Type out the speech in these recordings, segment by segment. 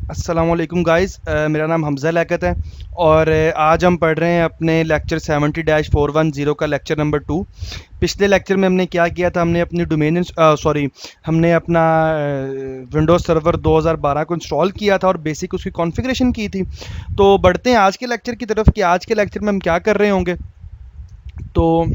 अस्सलाम वालेकुम गाइस, मेरा नाम हमज़ा लियाकत है और आज हम पढ़ रहे हैं अपने लेक्चर 70-410 का लेक्चर नंबर 2। पिछले लेक्चर में हमने क्या किया था, हमने अपनी हमने अपना विंडोज़ सर्वर 2012 को इंस्टॉल किया था और बेसिक उसकी कॉन्फ़िगरेशन की थी। तो बढ़ते हैं आज के लेक्चर की तरफ कि आज के लेक्चर में हम क्या कर रहे होंगे। तो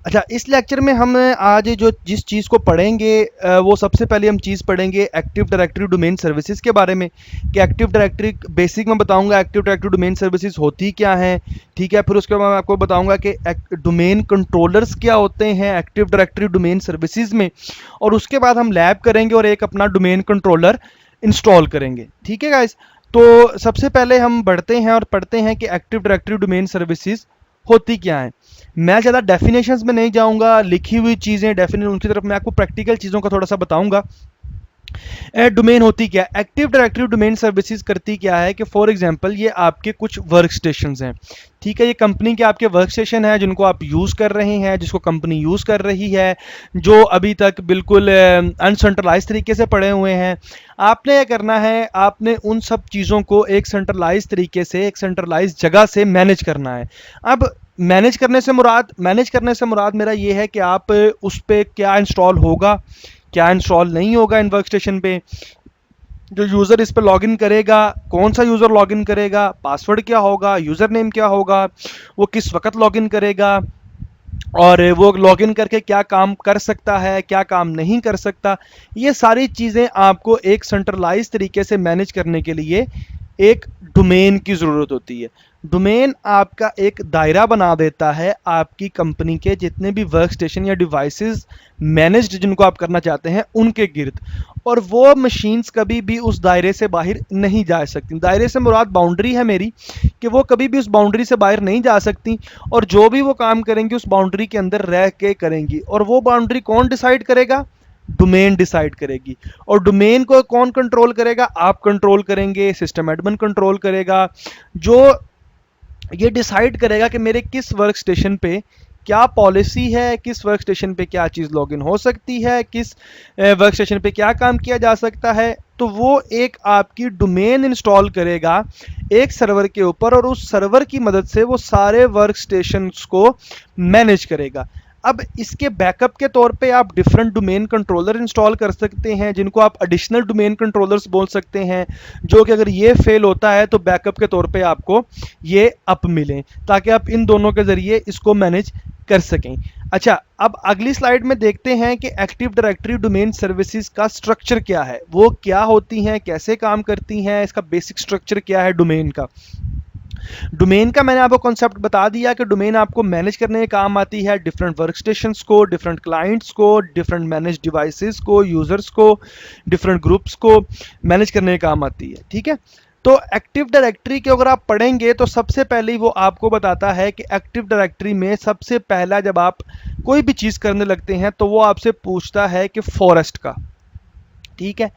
अच्छा, इस लेक्चर में हम आज जो जिस चीज़ को पढ़ेंगे वो सबसे पहले हम चीज़ पढ़ेंगे एक्टिव डायरेक्टरी डोमेन सर्विसेज के बारे में कि एक्टिव डायरेक्टरी बेसिक में बताऊंगा एक्टिव डायरेक्टरी डोमेन सर्विसेज होती क्या हैं। ठीक है, फिर उसके बाद मैं आपको बताऊंगा कि डोमेन कंट्रोलर्स क्या होते हैं एक्टिव डायरेक्टरी डोमेन सर्विसेज में, और उसके बाद हम लैब करेंगे और एक अपना डोमेन कंट्रोलर इंस्टॉल करेंगे। ठीक है गाइस, तो सबसे पहले हम बढ़ते हैं और पढ़ते हैं कि एक्टिव डायरेक्टरी डोमेन सर्विसेज होती क्या है। मैं ज़्यादा डेफिनेशंस में नहीं जाऊंगा, लिखी हुई चीज़ें डेफिनेट उनकी तरफ मैं आपको प्रैक्टिकल चीज़ों का थोड़ा सा बताऊंगा। डोमेन होती क्या है, एक्टिव डायरेक्टरी डोमेन सर्विसेज करती क्या है कि फॉर एग्जांपल ये आपके कुछ वर्क स्टेशंस हैं। ठीक है, ये कंपनी के आपके वर्क स्टेशन है जिनको आप यूज़ कर रहे हैं, जिसको कंपनी यूज़ कर रही है, जो अभी तक बिल्कुल अनसेंट्रलाइज तरीके से पड़े हुए हैं। आपने क्या करना है, आपने उन सब चीज़ों को एक सेंट्रलाइज तरीके से, एक सेंट्रलाइज जगह से मैनेज करना है। अब मैनेज करने से मुराद मेरा ये है कि आप उस पर क्या इंस्टॉल होगा, क्या इंस्टॉल नहीं होगा इन वर्क स्टेशन पे, जो यूज़र इस पर लॉगिन करेगा, कौन सा यूज़र लॉगिन करेगा, पासवर्ड क्या होगा, यूज़र नेम क्या होगा, वो किस वक्त लॉगिन करेगा, और वो लॉगिन करके क्या काम कर सकता है, क्या काम नहीं कर सकता। ये सारी चीज़ें आपको एक सेंट्रलाइज तरीके से मैनेज करने के लिए एक डोमेन की ज़रूरत होती है। डोमेन आपका एक दायरा बना देता है आपकी कंपनी के जितने भी वर्क स्टेशन या डिवाइसेस मैनेज्ड जिनको आप करना चाहते हैं उनके गिर्द, और वो मशीन्स कभी भी उस दायरे से बाहर नहीं जा सकती। दायरे से मुराद बाउंड्री है मेरी, कि वो कभी भी उस बाउंड्री से बाहर नहीं जा सकती, और जो भी वो काम करेंगी उस बाउंड्री के अंदर रह के करेंगी। और वो बाउंड्री कौन डिसाइड करेगा? डोमेन डिसाइड करेगी। और डोमेन को कौन कंट्रोल करेगा? आप कंट्रोल करेंगे, सिस्टम एडमिन कंट्रोल करेगा, जो ये डिसाइड करेगा कि मेरे किस वर्क स्टेशन पे क्या पॉलिसी है, किस वर्क स्टेशन पे क्या चीज़ लॉगिन हो सकती है, किस वर्क स्टेशन पे क्या काम किया जा सकता है। तो वो एक आपकी डोमेन इंस्टॉल करेगा एक सर्वर के ऊपर, और उस सर्वर की मदद से वो सारे वर्क स्टेशंस को मैनेज करेगा। अब इसके बैकअप के तौर पे आप डिफरेंट डोमेन कंट्रोलर इंस्टॉल कर सकते हैं, जिनको आप एडिशनल डोमेन कंट्रोलर्स बोल सकते हैं, जो कि अगर ये फेल होता है तो बैकअप के तौर पे आपको ये अप मिलें, ताकि आप इन दोनों के ज़रिए इसको मैनेज कर सकें। अच्छा, अब अगली स्लाइड में देखते हैं कि एक्टिव डायरेक्टरी डोमेन सर्विसेज का स्ट्रक्चर क्या है, वो क्या होती हैं, कैसे काम करती हैं, इसका बेसिक स्ट्रक्चर क्या है डोमेन का। डोमेन का मैंने आपको कॉन्सेप्ट बता दिया कि डोमेन आपको मैनेज करने के काम आती है डिफरेंट वर्क स्टेशंस को, डिफरेंट क्लाइंट्स को, डिफरेंट मैनेज डिवाइसेस को, यूजर्स को, डिफरेंट ग्रुप्स को मैनेज करने के काम आती है। ठीक है, तो एक्टिव डायरेक्टरी के अगर आप पढ़ेंगे तो सबसे पहले ही वो आपको बताता है कि एक्टिव डायरेक्टरी में सबसे पहला जब आप कोई भी चीज़ करने लगते हैं तो वो आपसे पूछता है कि फॉरेस्ट का। ठीक है,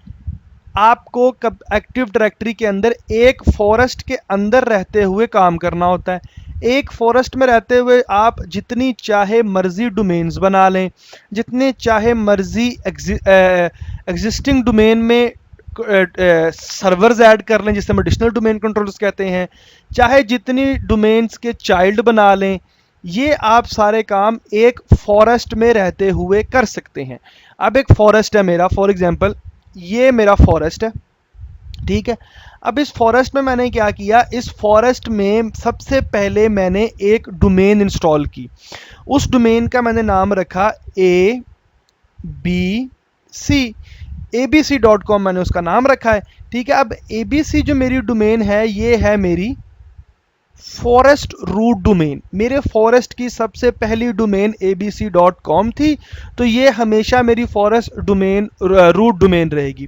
आपको कब एक्टिव डायरेक्टरी के अंदर एक फॉरेस्ट के अंदर रहते हुए काम करना होता है। एक फॉरेस्ट में रहते हुए आप जितनी चाहे मर्जी डोमेन्स बना लें, जितने चाहे मर्जी एग्जिस्टिंग डोमेन में सर्वर्स ऐड कर लें, जिससे हम एडिशनल डोमेन कंट्रोलर्स कहते हैं, चाहे जितनी डोमेन्स के चाइल्ड बना लें, ये आप सारे काम एक फॉरेस्ट में रहते हुए कर सकते हैं। अब एक फॉरेस्ट है मेरा, फॉर एग्जांपल ये मेरा फॉरेस्ट है। ठीक है, अब इस फॉरेस्ट में मैंने क्या किया, इस फॉरेस्ट में सबसे पहले मैंने एक डोमेन इंस्टॉल की। उस डोमेन का मैंने नाम रखा ABC, abc.com मैंने उसका नाम रखा है। ठीक है, अब ABC जो मेरी डोमेन है ये है मेरी फॉरेस्ट रूट डोमेन। मेरे फॉरेस्ट की सबसे पहली डोमेन abc.com थी, तो ये हमेशा मेरी फॉरेस्ट डोमेन रूट डोमेन रहेगी।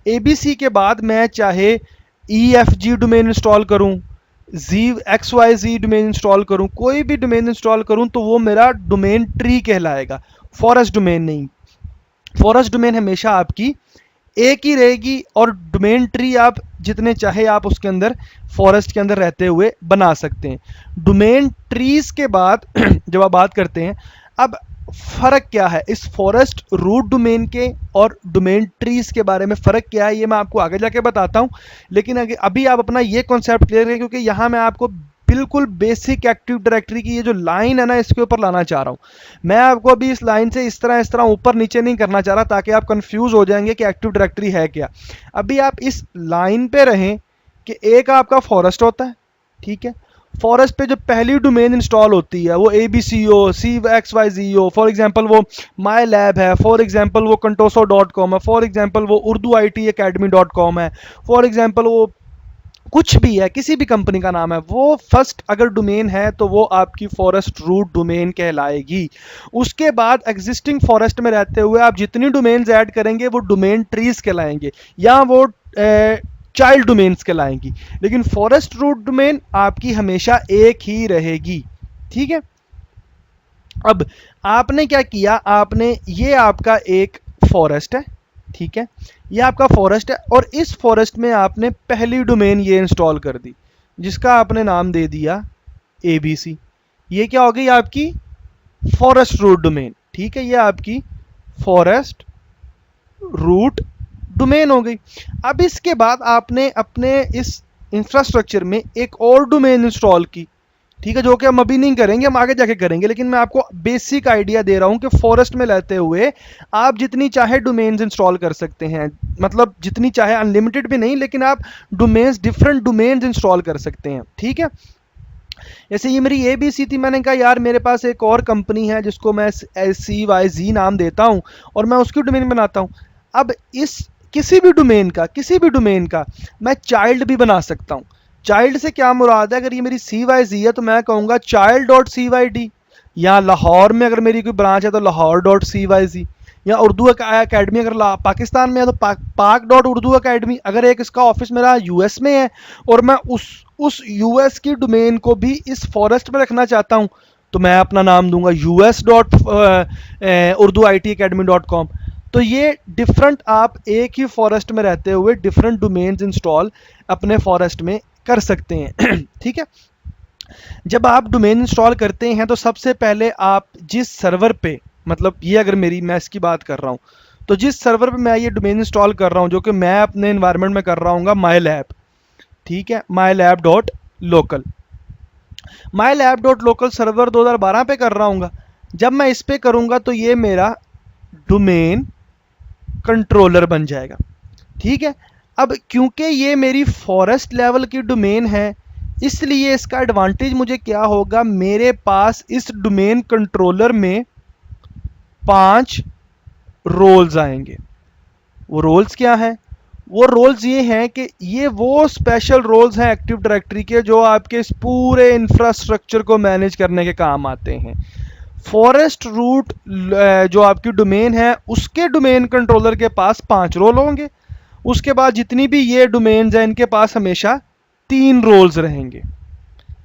abc के बाद मैं चाहे efg डोमेन इंस्टॉल करूं, xyz डोमेन इंस्टॉल करूं, कोई भी डोमेन इंस्टॉल करूं, तो वो मेरा डोमेन ट्री कहलाएगा, फॉरेस्ट डोमेन नहीं। फॉरेस्ट डोमेन हमेशा आपकी एक ही रहेगी, और डोमेन ट्री आप जितने चाहे आप उसके अंदर फॉरेस्ट के अंदर रहते हुए बना सकते हैं। डोमेन ट्रीज के बाद जब आप बात करते हैं, अब फ़र्क क्या है इस फॉरेस्ट रूट डोमेन के और डोमेन ट्रीज के बारे में, फ़र्क क्या है ये मैं आपको आगे जाके बताता हूँ। लेकिन अभी आप अपना ये कॉन्सेप्ट क्लियर करें, क्योंकि यहाँ मैं आपको बिल्कुल बेसिक एक्टिव डायरेक्टरी की ये जो लाइन है ना इसके ऊपर लाना चाह रहा हूँ। मैं आपको अभी इस लाइन से इस तरह ऊपर नीचे नहीं करना चाह रहा, ताकि आप कंफ्यूज हो जाएंगे कि एक्टिव डायरेक्टरी है क्या। अभी आप इस लाइन पे रहें कि एक आपका फॉरेस्ट होता है, ठीक है। फॉरेस्ट पे जो पहली डोमेन इंस्टॉल होती है वो ABC हो, CXYZ हो, फॉर एग्जांपल वो माई लैब है, फॉर एग्जांपल वो contoso.com है, फॉर एग्जांपल वो urduitacademy.com है, फॉर एग्जांपल वो कुछ भी है, किसी भी कंपनी का नाम है, वो फर्स्ट अगर डोमेन है तो वो आपकी फॉरेस्ट रूट डोमेन कहलाएगी। उसके बाद एग्जिस्टिंग फॉरेस्ट में रहते हुए आप जितनी डोमेन्स ऐड करेंगे वो डोमेन ट्रीज कहलाएंगे या वो चाइल्ड डोमेन्स कहलाएंगी। लेकिन फॉरेस्ट रूट डोमेन आपकी हमेशा एक ही रहेगी, ठीक है। अब आपने क्या किया, आपने ये आपका एक फॉरेस्ट है, ठीक है, ये आपका फॉरेस्ट है और इस फॉरेस्ट में आपने पहली डोमेन ये इंस्टॉल कर दी जिसका आपने नाम दे दिया ABC। ये क्या हो गई आपकी फॉरेस्ट रूट डोमेन, ठीक है, ये आपकी फॉरेस्ट रूट डोमेन हो गई। अब इसके बाद आपने अपने इस इंफ्रास्ट्रक्चर में एक और डोमेन इंस्टॉल की, ठीक है, जो कि हम अभी नहीं करेंगे, हम आगे जाके करेंगे। लेकिन मैं आपको बेसिक आइडिया दे रहा हूं कि फॉरेस्ट में रहते हुए आप जितनी चाहे डोमेन्स इंस्टॉल कर सकते हैं, मतलब जितनी चाहे, अनलिमिटेड भी नहीं, लेकिन आप डोमेन्स, डिफरेंट डोमेन्स इंस्टॉल कर सकते हैं, ठीक है। जैसे ये मेरी ABC थी, मैंने कहा यार मेरे पास एक और कंपनी है जिसको मैं CYZ नाम देता हूं और मैं उसकी डोमेन बनाता हूं। अब इस किसी भी डोमेन का मैं चाइल्ड भी बना सकता हूं। चाइल्ड से क्या मुराद है, अगर ये मेरी CYZ है तो मैं कहूँगा child.CYD, या लाहौर में अगर मेरी कोई ब्रांच है तो लाहौर.CYZ, या उर्दू अकेडमी अगर पाकिस्तान में है तो पाक.urdu academy। अगर एक इसका ऑफिस मेरा US में है और मैं उस US की डोमेन को भी इस फॉरेस्ट में रखना चाहता हूं तो मैं अपना नाम दूंगा US.urduitacademy.com। तो ये डिफरेंट, आप एक ही फॉरेस्ट में रहते हुए डिफरेंट डोमेन्स इंस्टॉल अपने फॉरेस्ट में कर सकते हैं ठीक है। जब आप डोमेन इंस्टॉल करते हैं तो सबसे पहले आप जिस सर्वर पे, मतलब ये अगर मैं इसकी बात कर रहा हूँ तो जिस सर्वर पे मैं ये डोमेन इंस्टॉल कर रहा हूँ, जो कि मैं अपने एनवायरनमेंट में कर रहा हूँ माई लैब, ठीक है, mylab.local सर्वर 2012 पे कर रहा हूँ। जब मैं इस पे करूँगा तो ये मेरा डोमेन कंट्रोलर बन जाएगा, ठीक है। अब क्योंकि ये मेरी फॉरेस्ट लेवल की डोमेन है, इसलिए इसका एडवांटेज मुझे क्या होगा, मेरे पास इस डोमेन कंट्रोलर में 5 रोल्स आएंगे। वो रोल्स क्या हैं, वो रोल्स ये हैं कि ये वो स्पेशल रोल्स हैं एक्टिव डायरेक्टरी के जो आपके इस पूरे इंफ्रास्ट्रक्चर को मैनेज करने के काम आते हैं। फॉरेस्ट रूट जो आपकी डोमेन है उसके डोमेन कंट्रोलर के पास 5 रोल होंगे। उसके बाद जितनी भी ये डोमेन्स हैं इनके पास हमेशा 3 रोल्स रहेंगे।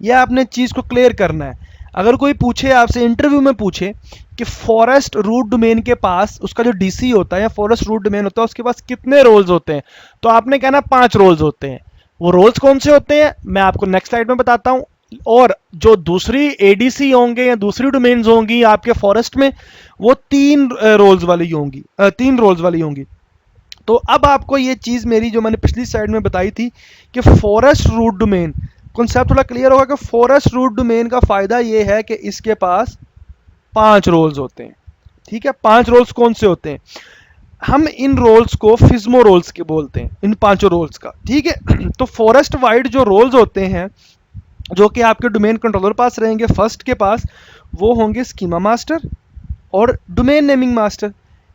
यह आपने चीज़ को क्लियर करना है। अगर कोई पूछे आपसे, इंटरव्यू में पूछे कि फॉरेस्ट रूट डोमेन के पास उसका जो DC होता है या फॉरेस्ट रूट डोमेन होता है उसके पास कितने रोल्स होते हैं, तो आपने कहना 5 रोल्स होते हैं। वो रोल्स कौन से होते हैं मैं आपको नेक्स्ट स्लाइड में बताता हूँ। और जो दूसरी ADC होंगे या दूसरी डोमेन्स होंगी आपके फॉरेस्ट में, वो 3 रोल्स वाली होंगी, 3 रोल्स वाली होंगी। तो अब आपको ये चीज़ मेरी जो मैंने पिछली स्लाइड में बताई थी कि फॉरेस्ट रूट डोमेन कॉन्सेप्ट थोड़ा क्लियर होगा कि फॉरेस्ट रूट डोमेन का फ़ायदा ये है कि इसके पास 5 रोल्स होते हैं, ठीक है। 5 रोल्स कौन से होते हैं, हम इन रोल्स को फिज्मो रोल्स के बोलते हैं, इन 5 रोल्स का, ठीक है। तो फॉरेस्ट वाइड जो रोल्स होते हैं जो कि आपके डोमेन कंट्रोलर पास रहेंगे, फर्स्ट के पास वो होंगे स्कीमा मास्टर और डोमेन नेमिंग मास्टर।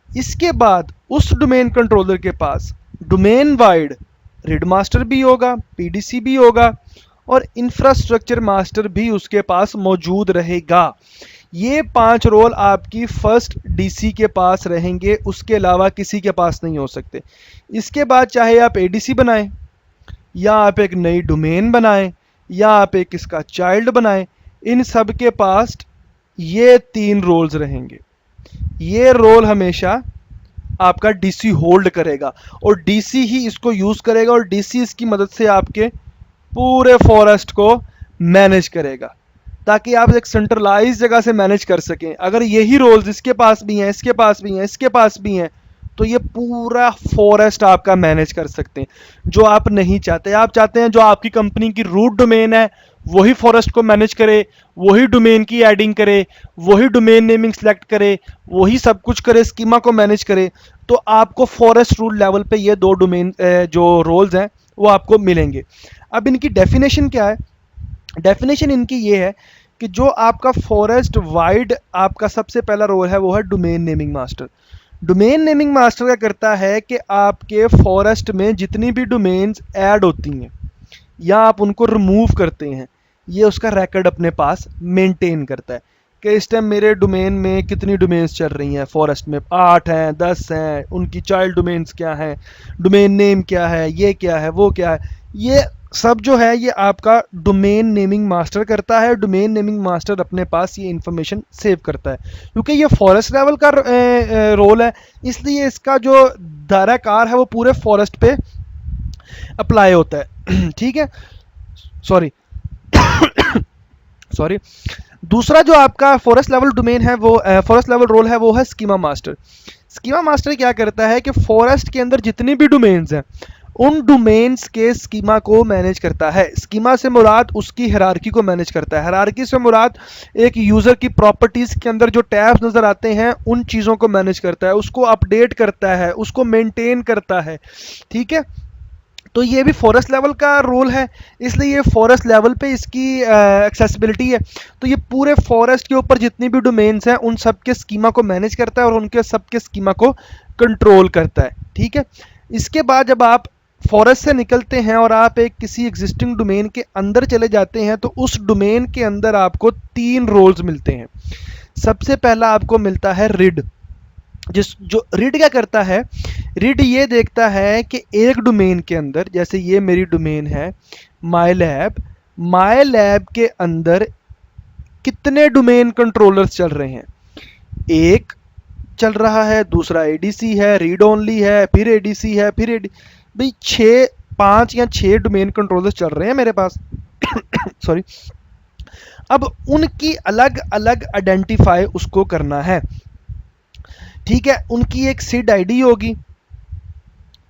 इसके बाद उस डोमेन कंट्रोलर के पास डोमेन वाइड रीड मास्टर भी होगा, PDC भी होगा और इंफ्रास्ट्रक्चर मास्टर भी उसके पास मौजूद रहेगा। ये 5 रोल आपकी फर्स्ट DC के पास रहेंगे, उसके अलावा किसी के पास नहीं हो सकते। इसके बाद चाहे आप ADC बनाएं या आप एक नई डोमेन बनाएं या आप एक इसका चाइल्ड बनाएं, इन सब के पास ये 3 रोल्स रहेंगे। ये रोल हमेशा आपका DC होल्ड करेगा और DC ही इसको यूज़ करेगा और DC इसकी मदद से आपके पूरे फॉरेस्ट को मैनेज करेगा। ताकि आप एक सेंट्रलाइज जगह से मैनेज कर सकें। अगर यही रोल्स इसके पास भी हैं, इसके पास भी हैं, इसके पास भी हैं, तो ये पूरा फॉरेस्ट आपका मैनेज कर सकते हैं, जो आप नहीं चाहते। आप चाहते हैं जो आपकी कंपनी की रूट डोमेन है वही फॉरेस्ट को मैनेज करे, वही डोमेन की एडिंग करे, वही डोमेन नेमिंग सेलेक्ट करे, वही सब कुछ करे, स्कीमा को मैनेज करे। तो आपको फॉरेस्ट रूल लेवल पे ये दो डोमेन जो रोल्स हैं वो आपको मिलेंगे। अब इनकी डेफिनेशन क्या है? डेफिनेशन इनकी ये है कि जो आपका फॉरेस्ट वाइड आपका सबसे पहला रोल है वो है domain naming master. Domain naming master क्या करता है कि आपके फॉरेस्ट में जितनी भी डोमेन्स ऐड होती हैं या आप उनको रिमूव करते हैं, ये उसका रिकॉर्ड अपने पास मेंटेन करता है कि इस टाइम मेरे डोमेन में कितनी डोमेन्स चल रही हैं फॉरेस्ट में, 8 हैं, 10 हैं, उनकी चाइल्ड डोमेन्स क्या हैं, डोमेन नेम क्या है, ये क्या है, वो क्या है, ये सब जो है ये आपका डोमेन नेमिंग मास्टर करता है। डोमेन नेमिंग मास्टर अपने पास ये इंफॉर्मेशन सेव करता है। क्योंकि ये फॉरेस्ट लेवल का रोल है, इसलिए इसका जो दायरा कार है वो पूरे फॉरेस्ट पे अप्लाई होता है। ठीक है, सॉरी सॉरी। दूसरा जो आपका फॉरेस्ट लेवल डोमेन है वो फॉरेस्ट लेवल रोल है वो है स्कीमा मास्टर। स्कीमा मास्टर क्या करता है कि फॉरेस्ट के अंदर जितनी भी डोमेन्स हैं उन डोमेन्स के स्कीमा को मैनेज करता है। स्कीमा से मुराद उसकी हायरार्की को मैनेज करता है। हायरार्की से मुराद एक यूज़र की प्रॉपर्टीज़ के अंदर जो टैब्स नज़र आते हैं उन चीज़ों को मैनेज करता है, उसको अपडेट करता है, उसको मेंटेन करता है। ठीक है, तो ये भी फॉरेस्ट लेवल का रोल है, इसलिए ये फॉरेस्ट लेवल पे इसकी एक्सेसिबिलिटी है। तो ये पूरे फॉरेस्ट के ऊपर जितनी भी डोमेन्स हैं उन सब के स्कीमा को मैनेज करता है और उनके सब के स्कीमा को कंट्रोल करता है। ठीक है, इसके बाद जब आप फॉरेस्ट से निकलते हैं और आप एक किसी एग्जिस्टिंग डोमेन के अंदर चले जाते हैं तो उस डोमेन के अंदर आपको 3 रोल्स मिलते हैं। सबसे पहला आपको मिलता है रिड। जो रीड क्या करता है, रीड ये देखता है कि एक डोमेन के अंदर, जैसे ये मेरी डोमेन है माई लैब के अंदर कितने डोमेन कंट्रोलर्स चल रहे हैं। एक चल रहा है, दूसरा एडीसी है, रीड ओनली है, फिर एडीसी है, फिर भाई 5 या 6 डोमेन कंट्रोलर्स चल रहे हैं मेरे पास। सॉरी। अब उनकी अलग अलग आइडेंटिफाई उसको करना है। ठीक है, उनकी एक सिड आईडी होगी।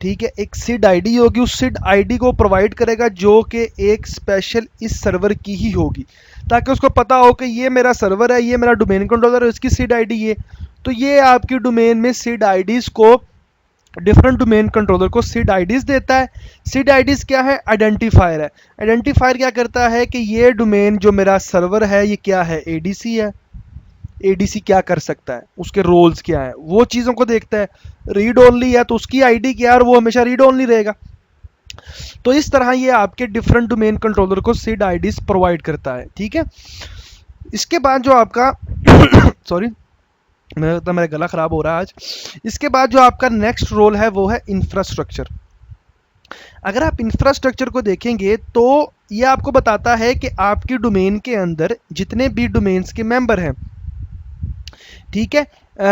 ठीक है, एक सिड आईडी होगी, उस सिड आईडी को प्रोवाइड करेगा जो कि एक स्पेशल इस सर्वर की ही होगी, ताकि उसको पता हो कि ये मेरा सर्वर है, ये मेरा डोमेन कंट्रोलर है, इसकी सिड आईडी ये। तो ये आपकी डोमेन में सिड आईडीज़ को, डिफरेंट डोमेन कंट्रोलर को सिड आईडीज़ देता है। सिड आईडीज़ क्या है? आइडेंटिफायर है। आइडेंटिफायर क्या करता है कि ये डोमेन जो मेरा सर्वर है ये क्या है? एडीसी है। एडीसी क्या कर सकता है, उसके रोल्स क्या है, वो चीज़ों को देखता है। रीड ओनली है तो उसकी आईडी क्या है, और वो हमेशा रीड ओनली रहेगा। तो इस तरह ये आपके डिफरेंट डोमेन कंट्रोलर को सिड आईडीज प्रोवाइड करता है। ठीक है, इसके बाद जो आपका सॉरी मेरा गला खराब हो रहा है आज। इसके बाद जो आपका नेक्स्ट रोल है वो है इंफ्रास्ट्रक्चर। अगर आप इंफ्रास्ट्रक्चर को देखेंगे तो ये आपको बताता है कि आपकी डोमेन के अंदर जितने भी डोमेन्स के मेंबर हैं, ठीक है,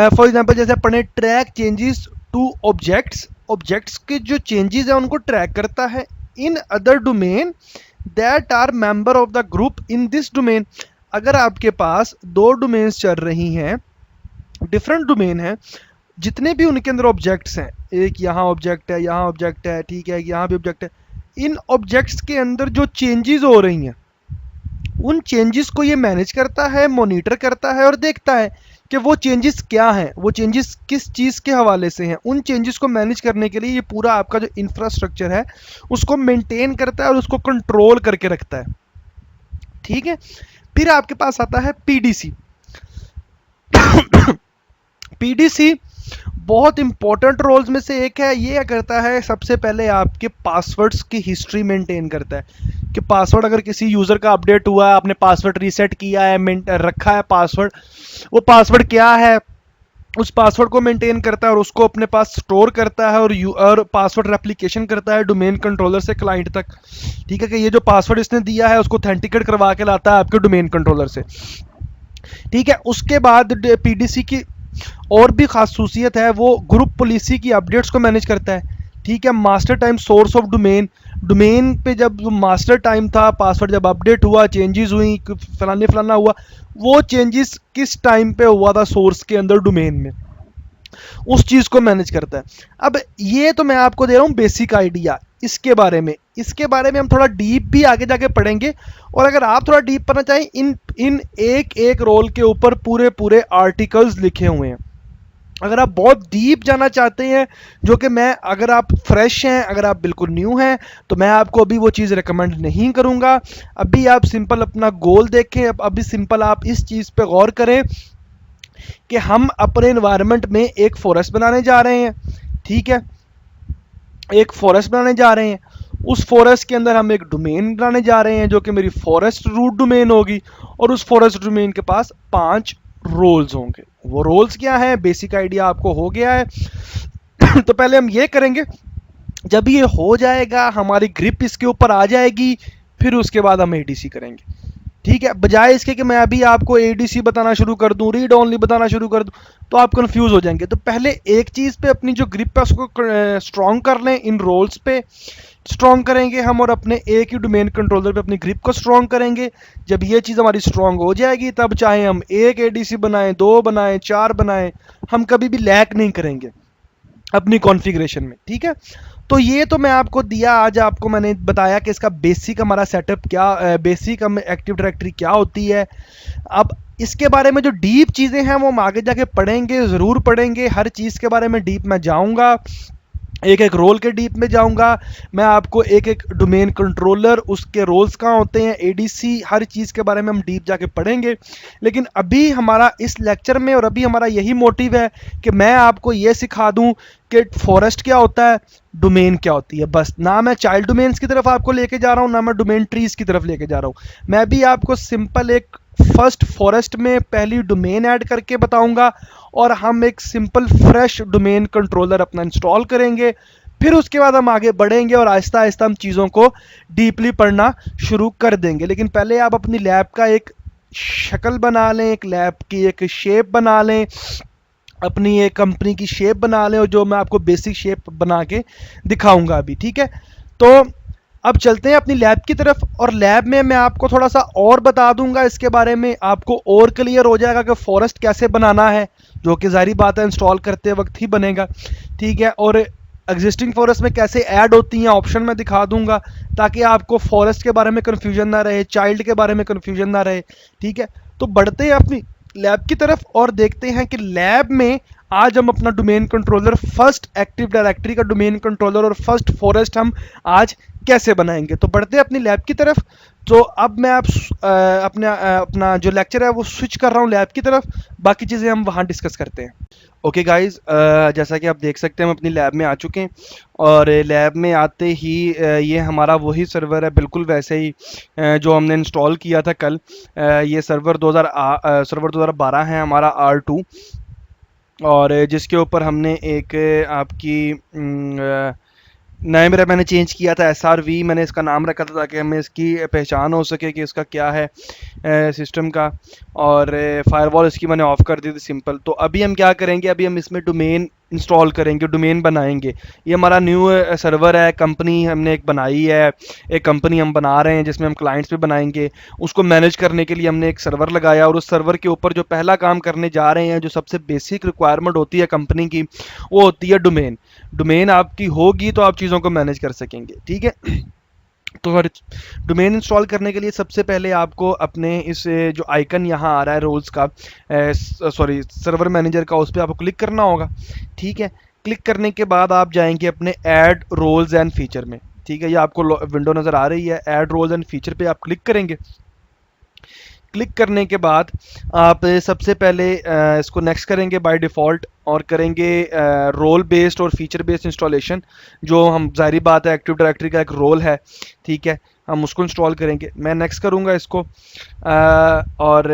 फॉर एग्जांपल जैसे अपने ट्रैक चेंजेस टू ऑब्जेक्ट्स के जो चेंजेस हैं उनको ट्रैक करता है in other domain that are member of the group in this domain. अगर आपके पास 2 डोमेन्स चल रही हैं, डिफरेंट डोमेन है, जितने भी उनके अंदर ऑब्जेक्ट्स हैं, एक यहाँ ऑब्जेक्ट है, यहाँ ऑब्जेक्ट है, ठीक है, यहाँ भी ऑब्जेक्ट है, इन ऑब्जेक्ट्स के अंदर जो चेंजेस हो रही हैं उन चेंजेस को ये मैनेज करता है, मॉनिटर करता है और देखता है कि वो चेंजेस क्या हैं, वो चेंजेस किस चीज़ के हवाले से हैं। उन चेंजेस को मैनेज करने के लिए ये पूरा आपका जो इंफ्रास्ट्रक्चर है उसको मेंटेन करता है और उसको कंट्रोल करके रखता है। ठीक है, फिर आपके पास आता है पीडीसी। पीडीसी बहुत इंपॉर्टेंट रोल्स में से एक है। ये क्या करता है, सबसे पहले आपके पासवर्ड्स की हिस्ट्री मेंटेन करता है कि पासवर्ड अगर किसी यूज़र का अपडेट हुआ है, आपने पासवर्ड रीसेट किया है, रखा है पासवर्ड, वो पासवर्ड क्या है, उस पासवर्ड को मेंटेन करता है और उसको अपने पास स्टोर करता है और पासवर्ड रेप्लिकेशन करता है डोमेन कंट्रोलर से क्लाइंट तक। ठीक है, कि ये जो पासवर्ड इसने दिया है उसको ऑथेंटिकेट करवा के लाता है आपके डोमेन कंट्रोलर से। ठीक है, उसके बाद पीडीसी की और भी खासूसियत है, वो ग्रुप पॉलिसी की अपडेट्स को मैनेज करता है। ठीक है। Master time source of domain, domain पे जब मास्टर टाइम था, पासवर्ड जब अपडेट हुआ, चेंजेस हुई, फलाने फलाना हुआ, वो चेंजेस किस टाइम पे हुआ था सोर्स के अंदर डोमेन में, उस चीज़ को मैनेज करता है। अब ये तो मैं आपको दे रहा हूँ बेसिक आइडिया इसके बारे में। इसके बारे में हम थोड़ा डीप भी आगे जाके पढ़ेंगे, और अगर आप थोड़ा डीप पढ़ना चाहें, इन इन एक एक रोल के ऊपर पूरे पूरे आर्टिकल्स लिखे हुए हैं। अगर आप बहुत डीप जाना चाहते हैं, जो कि मैं, अगर आप फ्रेश हैं, अगर आप बिल्कुल न्यू हैं, तो मैं आपको अभी वो चीज़ रिकमेंड नहीं करूँगा। अभी आप सिंपल अपना गोल देखें, अभी सिंपल आप इस चीज़ पे गौर करें कि हम अपने इन्वायरमेंट में एक फॉरेस्ट बनाने जा रहे हैं। ठीक है, एक फॉरेस्ट बनाने जा रहे हैं, उस फॉरेस्ट के अंदर हम एक डोमेन बनाने जा रहे हैं जो कि मेरी फॉरेस्ट रूट डोमेन होगी, और उस फॉरेस्ट डोमेन के पास 5 रोल्स होंगे। वो रोल्स क्या हैं, बेसिक आइडिया आपको हो गया है। तो पहले हम ये करेंगे, जब ये हो जाएगा, हमारी ग्रिप इसके ऊपर आ जाएगी, फिर उसके बाद हम एडीसी करेंगे। ठीक है, बजाय इसके कि मैं अभी आपको एडीसी बताना शुरू कर दूं, रीड ओनली बताना शुरू कर दूं, तो आप कंफ्यूज हो जाएंगे। तो पहले एक चीज़ पे अपनी जो ग्रिप है उसको स्ट्रॉन्ग कर लें, इन रोल्स पे स्ट्रॉन्ग करेंगे हम, और अपने एक ही डोमेन कंट्रोलर पे अपनी ग्रिप को स्ट्रॉन्ग करेंगे। जब ये चीज़ हमारी स्ट्रॉन्ग हो जाएगी, तब चाहे हम एक एडीसी बनाएं, 2 बनाएं, 4 बनाएं, हम कभी भी लैक नहीं करेंगे अपनी कॉन्फ़िगरेशन में। ठीक है, तो ये तो मैं आपको दिया, आज आपको मैंने बताया कि इसका बेसिक हमारा सेटअप क्या, बेसिक हम एक्टिव डायरेक्टरी क्या होती है। अब इसके बारे में जो डीप चीज़ें हैं वो हम आगे जाके पढ़ेंगे, ज़रूर पढ़ेंगे, हर चीज़ के बारे में डीप मैं जाऊँगा, एक एक रोल के डीप में जाऊंगा। मैं आपको एक एक डोमेन कंट्रोलर, उसके रोल्स कहाँ होते हैं, एडीसी, हर चीज़ के बारे में हम डीप जाके पढ़ेंगे। लेकिन अभी हमारा इस लेक्चर में, और अभी हमारा यही मोटिव है कि मैं आपको ये सिखा दूं कि फॉरेस्ट क्या होता है, डोमेन क्या होती है। बस, ना मैं चाइल्ड डोमेन्स की तरफ आपको लेके जा रहा हूँ, ना मैं डोमेन ट्रीज की तरफ लेके जा रहा हूँ। मैं भी आपको सिंपल एक फर्स्ट फॉरेस्ट में पहली डोमेन ऐड करके बताऊंगा, और हम एक सिंपल फ्रेश डोमेन कंट्रोलर अपना इंस्टॉल करेंगे। फिर उसके बाद हम आगे बढ़ेंगे और आहिस्ता आहिस्ता हम चीज़ों को डीपली पढ़ना शुरू कर देंगे। लेकिन पहले आप अपनी लैब का एक शक्ल बना लें, एक लैब की एक शेप बना लें, अपनी एक कंपनी की शेप बना लें, और जो मैं आपको बेसिक शेप बना के दिखाऊंगा अभी। ठीक है, तो अब चलते हैं अपनी लैब की तरफ, और लैब में मैं आपको थोड़ा सा और बता दूंगा इसके बारे में, आपको और क्लियर हो जाएगा कि फॉरेस्ट कैसे बनाना है, जो कि जाहिर बात है इंस्टॉल करते वक्त ही बनेगा। ठीक है, और एग्जिस्टिंग फॉरेस्ट में कैसे ऐड होती हैं ऑप्शन मैं दिखा दूंगा, ताकि आपको फॉरेस्ट के बारे में कन्फ्यूजन ना रहे, चाइल्ड के बारे में कन्फ्यूजन ना रहे। ठीक है, तो बढ़ते हैं अपनी लैब की तरफ और देखते हैं कि लैब में आज हम अपना domain controller, first active directory का डोमेन कंट्रोलर और फर्स्ट फॉरेस्ट हम आज कैसे बनाएंगे। तो बढ़ते हैं अपनी लैब की तरफ। तो अब मैं अपना जो लेक्चर है वो स्विच कर रहा हूँ लैब की तरफ, बाकी चीज़ें हम वहाँ डिस्कस करते हैं। ओके गाइस, जैसा कि आप देख सकते हैं हम अपनी लैब में आ चुके हैं, और लैब में आते ही ये हमारा वही सर्वर है, बिल्कुल वैसे ही जो हमने इंस्टॉल किया था कल। ये सर्वर 2012 है हमारा R2, और जिसके ऊपर हमने एक आपकी नए मेरा मैंने चेंज किया था, SRV मैंने इसका नाम रखा था, ताकि हमें इसकी पहचान हो सके कि इसका क्या है सिस्टम का। और फायरवॉल इसकी मैंने ऑफ़ कर दी थी, सिंपल। तो अभी हम क्या करेंगे, अभी हम इसमें डोमेन इंस्टॉल करेंगे, डोमेन बनाएंगे। ये हमारा न्यू सर्वर है, कंपनी हमने एक बनाई है, एक कंपनी हम बना रहे हैं जिसमें हम क्लाइंट्स भी बनाएंगे। उसको मैनेज करने के लिए हमने एक सर्वर लगाया, और उस सर्वर के ऊपर जो पहला काम करने जा रहे हैं, जो सबसे बेसिक रिक्वायरमेंट होती है कंपनी की, वो होती है डोमेन। डोमेन आपकी होगी तो आप चीज़ों को मैनेज कर सकेंगे। ठीक है, तो डोमेन इंस्टॉल करने के लिए सबसे पहले आपको अपने इस जो आइकन यहाँ आ रहा है रोल्स का, सॉरी सर्वर मैनेजर का, उस पर आपको क्लिक करना होगा। ठीक है, क्लिक करने के बाद आप जाएंगे अपने ऐड रोल्स एंड फीचर में। ठीक है, ये आपको विंडो नज़र आ रही है, ऐड रोल्स एंड फीचर पे आप क्लिक करेंगे। क्लिक करने के बाद आप सबसे पहले इसको नेक्स्ट करेंगे बाय डिफ़ॉल्ट, और करेंगे रोल बेस्ड और फीचर बेस्ड इंस्टॉलेशन, जो हम जाहिर बात है एक्टिव डायरेक्टरी का एक रोल है। ठीक है, हम उसको इंस्टॉल करेंगे। मैं नेक्स्ट करूँगा इसको, और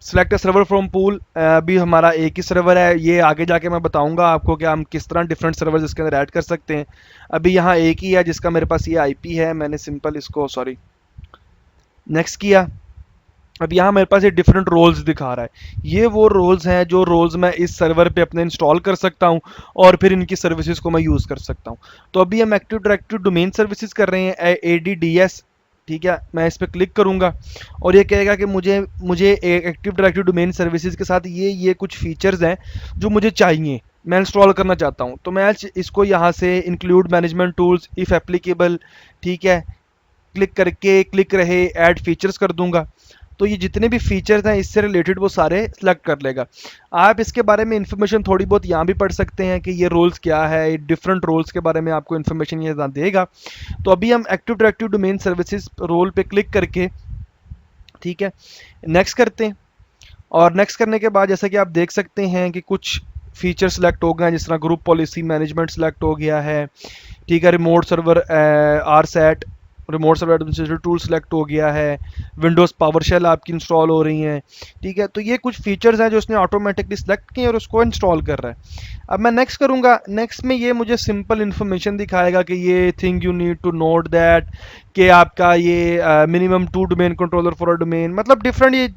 सिलेक्ट सर्वर फ्रॉम पूल। अभी हमारा एक ही सर्वर है, ये आगे जाके मैं बताऊंगा आपको कि हम किस तरह डिफरेंट सर्वर्स इसके अंदर ऐड कर सकते हैं। अभी यहाँ एक ही है जिसका मेरे पास ये IP है, मैंने सिंपल इसको, सॉरी, नेक्स्ट किया। अब यहाँ मेरे पास ये डिफरेंट रोल्स दिखा रहा है, ये वो रोल्स हैं जो रोल्स मैं इस सर्वर पे अपने इंस्टॉल कर सकता हूँ और फिर इनकी सर्विसेज को मैं यूज़ कर सकता हूँ। तो अभी हम एक्टिव डायरेक्टरी डोमेन सर्विसेज कर रहे हैं, ADDS। ठीक है, मैं इस पर क्लिक करूँगा और ये कहेगा कि मुझे मुझे एक्टिव डायरेक्टरी डोमेन सर्विसेज के साथ ये कुछ फीचर्स हैं जो मुझे चाहिए, मैं इंस्टॉल करना चाहता हूँ। तो मैं इसको यहाँ से include management tools if applicable, ठीक है, क्लिक करके क्लिक रहे ऐड फीचर्स कर दूंगा। तो ये जितने भी फीचर्स हैं इससे रिलेटेड वो सारे सिलेक्ट कर लेगा। आप इसके बारे में इंफॉर्मेशन थोड़ी बहुत यहाँ भी पढ़ सकते हैं कि ये रोल्स क्या है, डिफरेंट रोल्स के बारे में आपको इन्फॉर्मेशन ये देगा। तो अभी हम active directory domain services role पे क्लिक करके, ठीक है, नेक्स्ट करते हैं। और नेक्स्ट करने के बाद जैसा कि आप देख सकते हैं कि कुछ फीचर सेलेक्ट हो गए हैं, जिस तरह ग्रुप पॉलिसी मैनेजमेंट सेलेक्ट हो गया है, ठीक है, remote server RSAT remote server administrator tool select हो गया है, विंडोज़ पावरशेल आपकी इंस्टॉल हो रही हैं। ठीक है, तो ये कुछ फीचर्स हैं जो उसने ऑटोमेटिकली सेलेक्ट किए और उसको इंस्टॉल कर रहा है। अब मैं नेक्स्ट करूँगा, नेक्स्ट में ये मुझे सिंपल इन्फॉर्मेशन दिखाएगा कि ये thing you need to note that कि आपका ये minimum 2 domain controller for a domain, मतलब डिफरेंट ये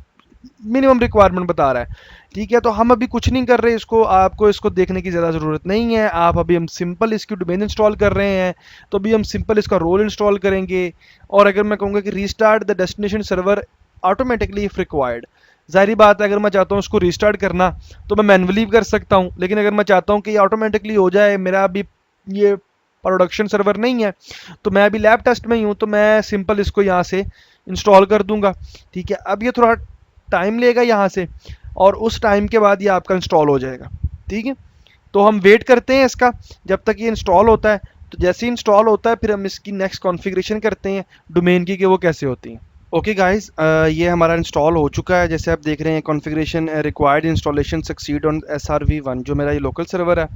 मिनिमम रिक्वायरमेंट बता रहा है। ठीक है, तो हम अभी कुछ नहीं कर रहे इसको, आपको इसको देखने की ज़्यादा ज़रूरत नहीं है। आप अभी हम सिंपल इसकी डोमेन इंस्टॉल कर रहे हैं, तो अभी हम सिंपल इसका रोल इंस्टॉल करेंगे। और अगर मैं कहूँगा कि restart the destination server automatically if required, ज़ाहिर बात है अगर मैं चाहता हूँ उसको रीस्टार्ट करना तो मैं मैनुअली भी कर सकता हूँ, लेकिन अगर मैं चाहता हूँ कि ये ऑटोमेटिकली हो जाए, मेरा अभी ये प्रोडक्शन सर्वर नहीं है तो मैं अभी लैब टेस्ट में ही हूँ, तो मैं सिंपल इसको यहाँ से इंस्टॉल कर दूंगा। ठीक है, अब ये थोड़ा टाइम लेगा यहाँ से और उस टाइम के बाद ये आपका इंस्टॉल हो जाएगा। ठीक है, तो हम वेट करते हैं इसका जब तक ये इंस्टॉल होता है। तो जैसे ही इंस्टॉल होता है फिर हम इसकी नेक्स्ट कॉन्फ़िगरेशन करते हैं डोमेन की कि वो कैसे होती है। ओके गाइस, ये हमारा इंस्टॉल हो चुका है। जैसे आप देख रहे हैं configuration required installation succeed on SRV1, जो मेरा ये लोकल सर्वर है।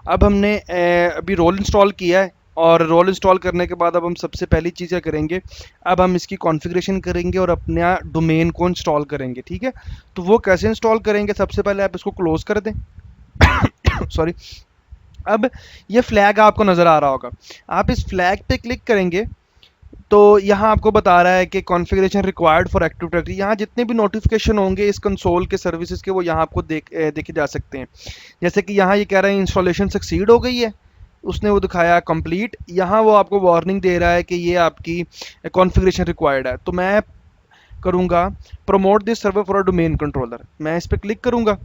अब हमने अभी रोल इंस्टॉल किया है और रोल इंस्टॉल करने के बाद अब हम सबसे पहली चीज़ क्या करेंगे, अब हम इसकी कॉन्फ़िगरेशन करेंगे और अपना डोमेन को इंस्टॉल करेंगे। ठीक है, तो वो कैसे इंस्टॉल करेंगे, सबसे पहले आप इसको क्लोज़ कर दें। सॉरी। अब ये फ्लैग आपको नज़र आ रहा होगा, आप इस फ्लैग पे क्लिक करेंगे तो यहाँ आपको बता रहा है कि configuration required for active directory. यहाँ जितने भी नोटिफिकेशन होंगे इस कंसोल के सर्विसेज के वो यहाँ आपको देखे जा सकते हैं। जैसे कि यहाँ ये कह रहे हैं इंस्टॉलेशन सक्सीड हो गई है, उसने वो दिखाया कंप्लीट। यहाँ वो आपको वार्निंग दे रहा है कि ये आपकी कॉन्फ़िगरेशन रिक्वायर्ड है। तो मैं करूँगा promote this server for a domain controller, मैं इस पर क्लिक करूँगा।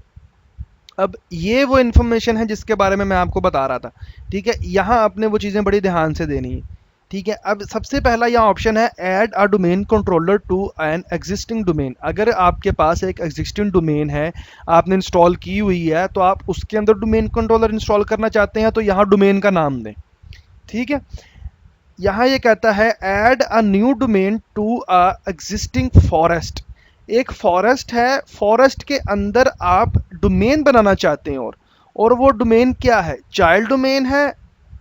अब ये वो इन्फॉर्मेशन है जिसके बारे में मैं आपको बता रहा था। ठीक है, यहाँ आपने वो चीज़ें बड़ी ध्यान से देनी है। ठीक है, अब सबसे पहला यहाँ ऑप्शन है add a domain controller to an existing domain. अगर आपके पास एक एग्जिस्टिंग डोमेन है, आपने इंस्टॉल की हुई है, तो आप उसके अंदर डोमेन कंट्रोलर इंस्टॉल करना चाहते हैं तो यहाँ डोमेन का नाम दें। ठीक है, यहाँ ये कहता है add a new domain to a existing forest. एक फॉरेस्ट है, फॉरेस्ट के अंदर आप डोमेन बनाना चाहते हैं और वो डोमेन क्या है, चाइल्ड डोमेन है।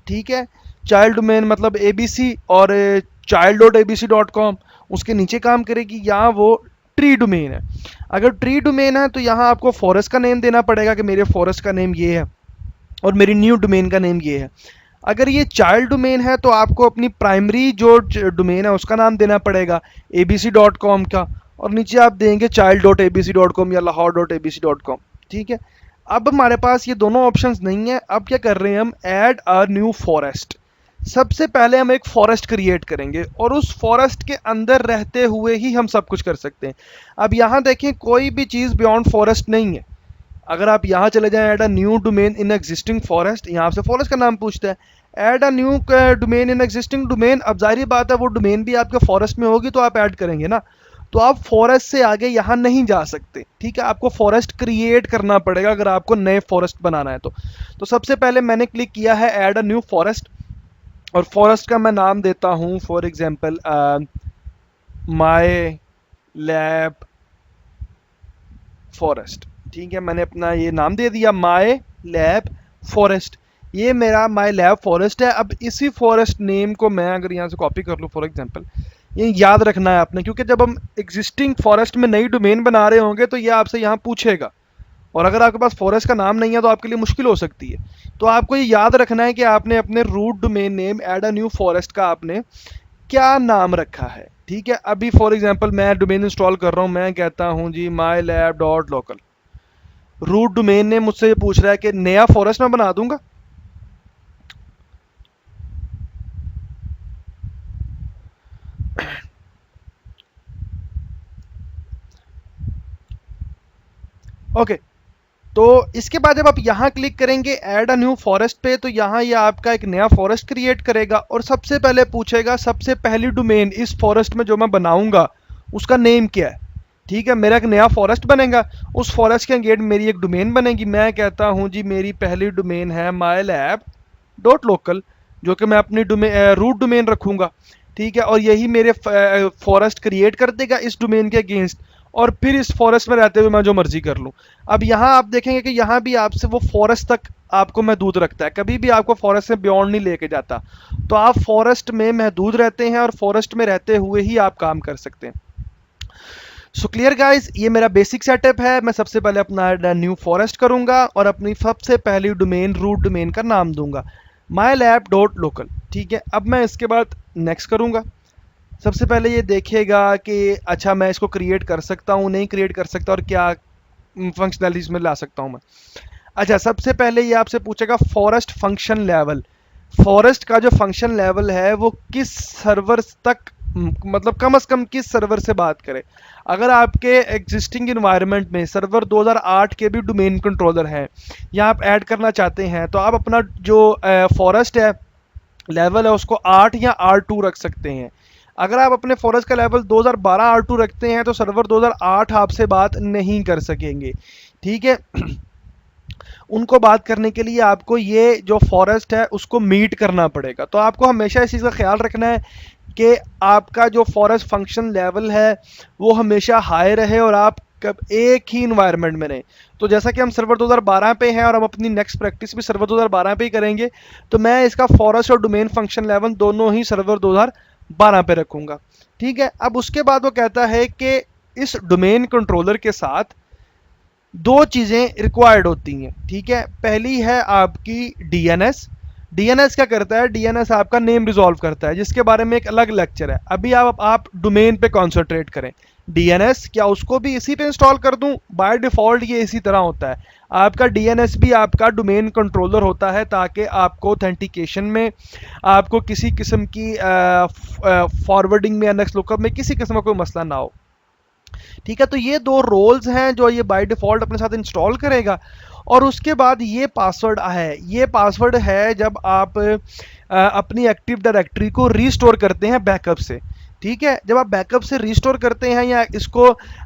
ठीक है, चाइल्ड डोमेन मतलब ABC और child.abc.com उसके नीचे काम करेगी, या वो ट्री डोमेन है। अगर ट्री डोमेन है तो यहाँ आपको फॉरेस्ट का नेम देना पड़ेगा कि मेरे फॉरेस्ट का नेम ये है और मेरी न्यू डोमेन का नेम ये है। अगर ये चाइल्ड डोमेन है तो आपको अपनी प्राइमरी जो डोमेन है उसका नाम देना पड़ेगा abc.com का, और नीचे आप देंगे child.abc.com या lahore.abc.com। ठीक है, अब हमारे पास ये दोनों ऑप्शंस नहीं है। अब क्या कर रहे हैं हम, ऐड अ न्यू फॉरेस्ट। सबसे पहले हम एक फॉरेस्ट क्रिएट करेंगे और उस फॉरेस्ट के अंदर रहते हुए ही हम सब कुछ कर सकते हैं। अब यहाँ देखें कोई भी चीज़ बियॉन्ड फॉरेस्ट नहीं है। अगर आप यहाँ चले जाएं add a new domain in existing forest, यहाँ से फॉरेस्ट का नाम पूछता है, add a new domain in existing domain. अब जाहिर बात है वो डोमेन भी आपके फॉरेस्ट में होगी तो आप ऐड करेंगे ना, तो आप फॉरेस्ट से आगे यहाँ नहीं जा सकते। ठीक है, आपको फॉरेस्ट क्रिएट करना पड़ेगा अगर आपको नए फॉरेस्ट बनाना है तो सबसे पहले मैंने क्लिक किया है ऐड अ न्यू फॉरेस्ट, और फॉरेस्ट का मैं नाम देता हूँ for example my lab forest. ठीक है, मैंने अपना ये नाम दे दिया माय लैब फॉरेस्ट, ये मेरा माय लैब फॉरेस्ट है। अब इसी फॉरेस्ट नेम को मैं अगर यहाँ से कॉपी कर लूँ फॉर एग्जांपल, ये याद रखना है आपने, क्योंकि जब हम एग्जिस्टिंग फॉरेस्ट में नई डोमेन बना रहे होंगे तो ये आपसे यहाँ पूछेगा, और अगर आपके पास फॉरेस्ट का नाम नहीं है तो आपके लिए मुश्किल हो सकती है। तो आपको ये याद रखना है कि आपने अपने root domain name add a new forest का आपने क्या नाम रखा है। ठीक है, अभी फॉर एग्जांपल मैं डोमेन इंस्टॉल कर रहा हूँ, मैं कहता हूँ जी mylab.local। रूट डोमेन ने मुझसे ये पूछ रहा है कि नया फॉरेस्ट मैं बना दूंगा। ओके, तो इसके बाद जब आप यहाँ क्लिक करेंगे ऐड अ न्यू फॉरेस्ट पे, तो यहाँ ये आपका एक नया फॉरेस्ट क्रिएट करेगा और सबसे पहले पूछेगा सबसे पहली डोमेन इस फॉरेस्ट में जो मैं बनाऊंगा उसका नेम क्या है। ठीक है, मेरा एक नया फॉरेस्ट बनेगा, उस फॉरेस्ट के अगेंस्ट मेरी एक डोमेन बनेगी। मैं कहता हूँ जी मेरी पहली डोमेन है mylab.local, जो कि मैं अपनी रूट डोमेन रखूँगा। ठीक है, और यही मेरे फॉरेस्ट क्रिएट कर देगा इस डोमेन के अगेंस्ट, और फिर इस फॉरेस्ट में रहते हुए मैं जो मर्जी कर लूँ। अब यहाँ आप देखेंगे कि यहाँ भी आपसे वो फॉरेस्ट तक आपको महदूद रखता है, कभी भी आपको फॉरेस्ट से बियॉन्ड नहीं लेके जाता। तो आप फॉरेस्ट में महदूद रहते हैं और फॉरेस्ट में रहते हुए ही आप काम कर सकते हैं। सो क्लियर गाइज, ये मेरा बेसिक सेटअप है। मैं सबसे पहले अपना न्यू फॉरेस्ट करूंगा और अपनी सबसे पहली डोमेन रूट डोमेन का नाम दूंगा mylab.local। ठीक है, अब मैं इसके बाद नेक्स्ट करूंगा। सबसे पहले ये देखेगा कि अच्छा मैं इसको क्रिएट कर सकता हूँ, नहीं क्रिएट कर सकता, और क्या फंक्शनलिटीज में ला सकता हूँ मैं। अच्छा, सबसे पहले ये आपसे पूछेगा फॉरेस्ट फंक्शन लेवल। फॉरेस्ट का जो फंक्शन लेवल है वो किस सर्वर तक, मतलब कम से कम किस सर्वर से बात करें। अगर आपके एग्जिस्टिंग इन्वायरमेंट में सर्वर 2008 के भी डोमेन कंट्रोलर हैं या आप ऐड करना चाहते हैं, तो आप अपना जो फॉरेस्ट है लेवल है उसको 8 या R2 रख सकते हैं। अगर आप अपने फॉरेस्ट का लेवल 2012 R2 रखते हैं तो सर्वर 2008 आपसे बात नहीं कर सकेंगे। ठीक है, उनको बात करने के लिए आपको ये जो फॉरेस्ट है उसको मीट करना पड़ेगा। तो आपको हमेशा इस चीज़ का ख्याल रखना है कि आपका जो फॉरेस्ट फंक्शन लेवल है वो हमेशा हाई रहे और आप कब एक ही इन्वायरमेंट में रहें। तो जैसा कि हम सर्वर 2012 पे हैं और हम अपनी नेक्स्ट प्रैक्टिस भी सर्वर 2012 पे ही करेंगे, तो मैं इसका फॉरेस्ट और डोमेन फंक्शन लेवल दोनों ही सर्वर 2012 पे रखूँगा। ठीक है, अब उसके बाद वो कहता है कि इस डोमेन कंट्रोलर के साथ दो चीज़ें रिक्वायर्ड होती हैं। ठीक है, पहली है आपकी डीएनएस। डीएनएस क्या करता है, डीएनएस आपका नेम रिजॉल्व करता है, जिसके बारे में एक अलग लेक्चर है। अभी आप डोमेन पे कॉन्सेंट्रेट करें। डीएनएस क्या उसको भी इसी पे इंस्टॉल कर दूं? बाय डिफ़ॉल्ट ये इसी तरह होता है। आपका डीएनएस भी आपका डोमेन कंट्रोलर होता है ताकि आपको ऑथेंटिकेशन में, आपको किसी किस्म की फॉरवर्डिंग में या नेक्स्ट लुकअप में किसी किस्म का कोई मसला ना हो। ठीक है, तो ये दो रोल्स हैं जो ये बाय डिफ़ॉल्ट अपने साथ इंस्टॉल करेगा। और उसके बाद ये पासवर्ड है, ये पासवर्ड है जब आप अपनी एक्टिव डायरेक्टरी को रीस्टोर करते हैं बैकअप से। ठीक है, जब आप बैकअप से रीस्टोर करते हैं या इसको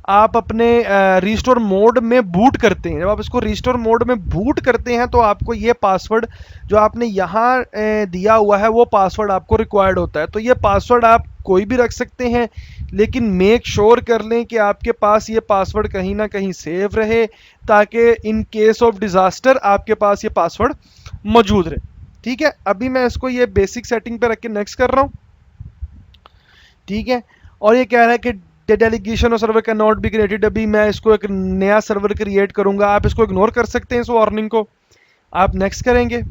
आप अपने रीस्टोर मोड में बूट करते हैं, जब आप इसको रीस्टोर मोड में बूट करते हैं तो आपको ये पासवर्ड जो आपने यहाँ दिया हुआ है वो पासवर्ड आपको रिक्वायर्ड होता है। तो ये पासवर्ड आप कोई भी रख सकते हैं, लेकिन मेक श्योर कर लें कि आपके पास ये पासवर्ड कहीं ना कहीं सेव रहे, ताकि इन केस ऑफ डिज़ास्टर आपके पास ये पासवर्ड मौजूद रहे। ठीक है, अभी मैं इसको ये बेसिक सेटिंग पे रख के नेक्स्ट कर रहा हूँ। ठीक है, और ये कह रहा है कि डेलीगेशन और server can not be created. अभी मैं इसको एक नया सर्वर क्रिएट करूँगा, आप इसको इग्नोर कर सकते हैं इस वार्निंग को, आप नेक्स्ट करेंगे।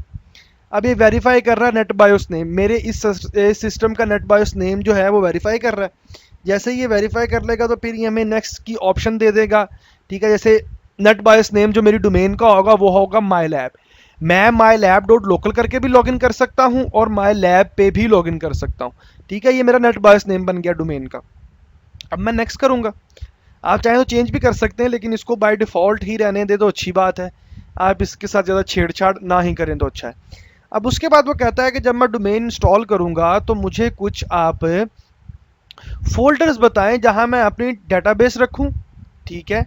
अब ये वेरीफाई कर रहा है नेट बायोस नेम, मेरे इस सिस्टम का नेट बायोस नेम जो है वो वेरीफाई कर रहा है। जैसे ही ये वेरीफाई कर लेगा तो फिर ये हमें नेक्स्ट की ऑप्शन दे देगा। ठीक है, जैसे नेट बायोस नेम जो मेरी डोमेन का होगा वो होगा माईलैब। मैं mylab.local करके भी लॉगिन कर सकता हूँ और mylab पे भी लॉगिन कर सकता हूँ। ठीक है, ये मेरा नेट बायोस नेम बन गया डोमेन का। अब मैं नेक्स्ट करूँगा। आप चाहें तो चेंज भी कर सकते हैं, लेकिन इसको बाय डिफ़ॉल्ट ही रहने दे तो अच्छी बात है। आप इसके साथ ज़्यादा छेड़छाड़ ना ही करें तो अच्छा है। अब उसके बाद वो कहता है कि जब मैं डोमेन इंस्टॉल करूँगा तो मुझे कुछ आप फोल्डर्स बताएं जहां मैं अपनी डेटाबेस रखूं। ठीक है,